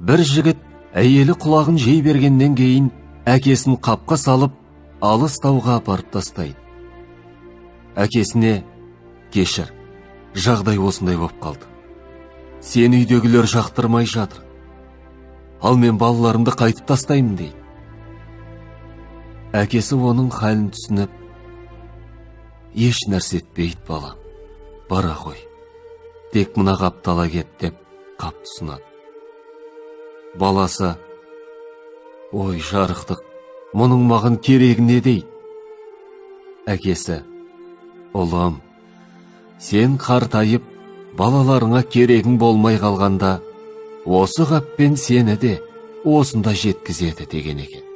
бір жігіт әйелі құлағын жей бергеннен кейін әкесін қапқа салып алыс тауға апарып тастайды. Әкесіне: кешір, жағдай осындай боп қалды. Сен үйдегілер жақтырмай жатыр. Ал мен балаларымды қайтып тастаймын дейді. Әкесі оның халін түсініп: еш нәрсе етпейді балам, бара қой. Тек мына қапты ала кет деп қапты ұсынады. Баласы: ой жарықтық, мұның маған керегі не дейді? Әкесі: ұлым, сен қартайып, балаларыңа керегің болмай қалғанда, осы қаппен сені де осында жеткізеді деген екен.